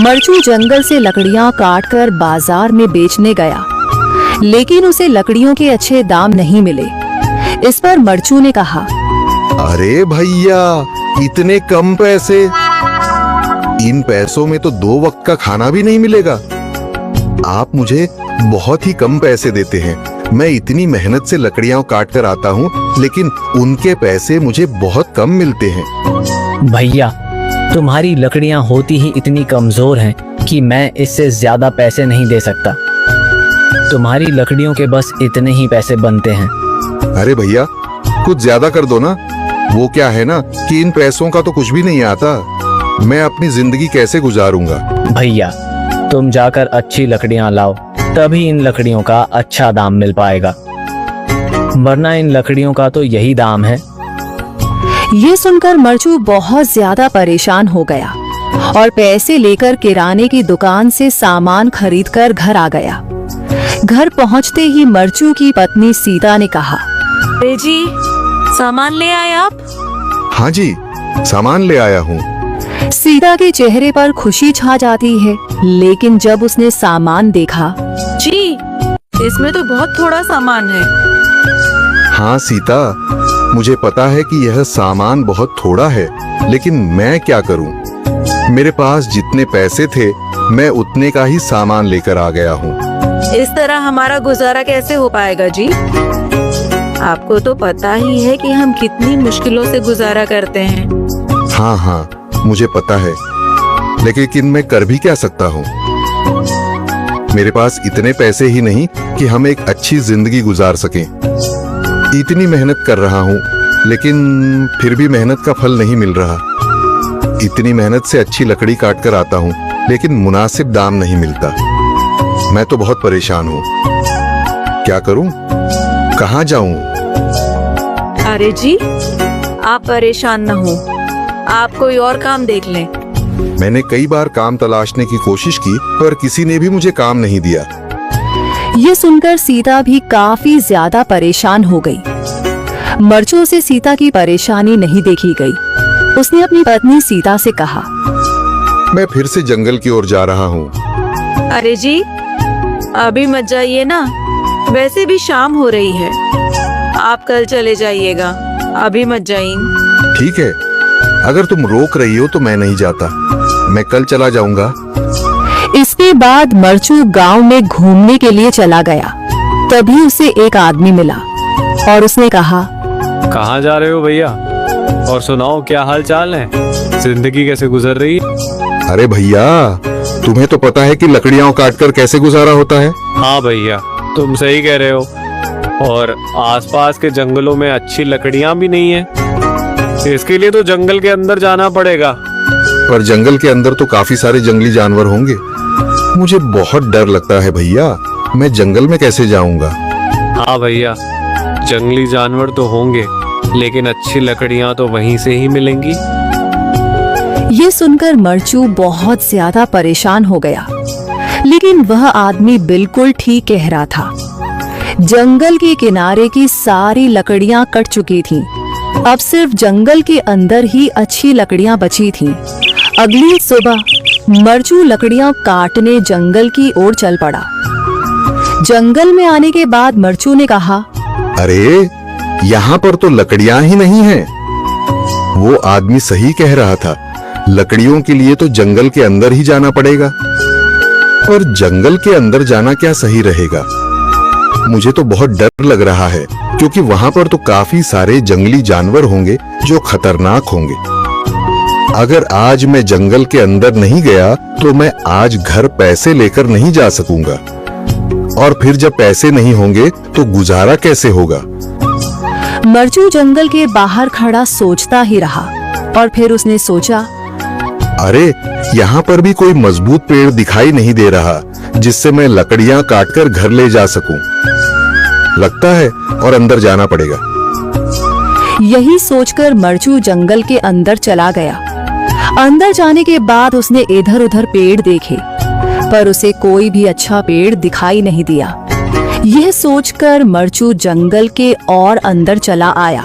मरचू जंगल से लकड़ियां काटकर बाजार में बेचने गया, लेकिन उसे लकड़ियों के अच्छे दाम नहीं मिले। इस पर मरचू ने कहा, अरे भैया, इतने कम पैसे? इन पैसों में तो 2 वक्त का खाना भी नहीं मिलेगा। आप मुझे बहुत ही कम पैसे देते हैं। मैं इतनी मेहनत से लकड़ियां काट कर आता हूँ, लेकिन उनके पैसे मुझे बहुत कम मिलते हैं। भैया, तुम्हारी लकड़ियां होती ही इतनी कमजोर हैं कि मैं इससे ज्यादा पैसे नहीं दे सकता। तुम्हारी लकड़ियों के बस इतने ही पैसे बनते हैं। अरे भैया, कुछ ज्यादा कर दो ना। वो क्या है ना कि इन पैसों का तो कुछ भी नहीं आता। मैं अपनी जिंदगी कैसे गुजारूंगा? भैया, तुम जाकर अच्छी लकड़ियां लाओ, तभी इन लकड़ियों का अच्छा दाम मिल पाएगा, वरना इन लकड़ियों का तो यही दाम है। ये सुनकर मरचू बहुत ज्यादा परेशान हो गया और पैसे लेकर किराने की दुकान से सामान खरीदकर घर आ गया। घर पहुंचते ही मरचू की पत्नी सीता ने कहा, अरे जी, सामान ले आए आप? हाँ जी, सामान ले आया हूँ। सीता के चेहरे पर खुशी छा जाती है, लेकिन जब उसने सामान देखा, जी, इसमें तो बहुत थोड़ा सामान है। हाँ सीता, मुझे पता है कि यह सामान बहुत थोड़ा है, लेकिन मैं क्या करूं? मेरे पास जितने पैसे थे, मैं उतने का ही सामान लेकर आ गया हूँ। इस तरह हमारा गुजारा कैसे हो पाएगा जी? आपको तो पता ही है कि हम कितनी मुश्किलों से गुजारा करते हैं। हाँ हाँ, मुझे पता है, लेकिन मैं कर भी क्या सकता हूँ? मेरे पास इतने पैसे ही नहीं कि हम एक अच्छी जिंदगी गुजार सकें। इतनी मेहनत कर रहा हूँ, लेकिन फिर भी मेहनत का फल नहीं मिल रहा। इतनी मेहनत से अच्छी लकड़ी काट कर आता हूँ, लेकिन मुनासिब दाम नहीं मिलता। मैं तो बहुत परेशान हूँ। क्या करूँ? कहाँ जाऊँ? अरे जी, आप परेशान न हो, आप कोई और काम देख लें। मैंने कई बार काम तलाशने की कोशिश की, पर किसी ने भी मुझे काम नहीं दिया। ये सुनकर सीता भी काफी ज्यादा परेशान हो गई। मरचू से सीता की परेशानी नहीं देखी गई। उसने अपनी पत्नी सीता से कहा, मैं फिर से जंगल की ओर जा रहा हूँ। अरे जी, अभी मत जाइए ना, वैसे भी शाम हो रही है। आप कल चले जाइएगा, अभी मत जाइए। ठीक है, अगर तुम रोक रही हो तो मैं नहीं जाता। मैं कल चला जाऊंगा। इसके बाद मरचू गांव में घूमने के लिए चला गया। तभी उसे एक आदमी मिला और उसने कहा, कहाँ जा रहे हो भैया? और सुनाओ, क्या हाल चाल है? जिंदगी कैसे गुजर रही है? अरे भैया, तुम्हें तो पता है कि लकड़ियां काटकर कैसे गुजारा होता है। हाँ भैया, तुम सही कह रहे हो। और आसपास के जंगलों में अच्छी लकड़ियां भी नहीं है। इसके लिए तो जंगल के अंदर जाना पड़ेगा। पर जंगल के अंदर तो काफी सारे जंगली जानवर होंगे। मुझे बहुत डर लगता है भैया, मैं जंगल में कैसे जाऊंगा? हाँ भैया, जंगली जानवर तो होंगे, लेकिन अच्छी लकड़ियां तो वहीं से ही मिलेंगी। ये सुनकर मरचू बहुत ज्यादा परेशान हो गया, लेकिन वह आदमी बिल्कुल ठीक कह रहा था। जंगल के किनारे की सारी लकड़ियां कट चुकी थीं। अब सिर्फ जंगल के अंदर ही अच्छी लकड़ियां बची थीं। अगली सुबह मरचू लकड़ियां काटने जंगल की ओर चल पड़ा। जंगल में आने के बाद मरचू ने कहा, अरे, यहाँ पर तो लकड़ियां ही नहीं हैं। वो आदमी सही कह रहा था, लकड़ियों के लिए तो जंगल के अंदर ही जाना पड़ेगा। और जंगल के अंदर जाना क्या सही रहेगा? मुझे तो बहुत डर लग रहा है, क्योंकि वहां पर तो काफी सारे जंगली जानवर होंगे जो खतरनाक होंगे। अगर आज मैं जंगल के अंदर नहीं गया तो मैं आज घर पैसे लेकर नहीं जा सकूंगा, और फिर जब पैसे नहीं होंगे तो गुजारा कैसे होगा? मरचू जंगल के बाहर खड़ा सोचता ही रहा और फिर उसने सोचा, अरे, यहाँ पर भी कोई मजबूत पेड़ दिखाई नहीं दे रहा जिससे मैं लकड़ियां काटकर घर ले जा सकूं। लगता है और अंदर जाना पड़ेगा। यही सोचकर मरचू जंगल के अंदर चला गया। अंदर जाने के बाद उसने इधर उधर पेड़ देखे, पर उसे कोई भी अच्छा पेड़ दिखाई नहीं दिया। यह सोचकर मरचू जंगल के और अंदर चला आया।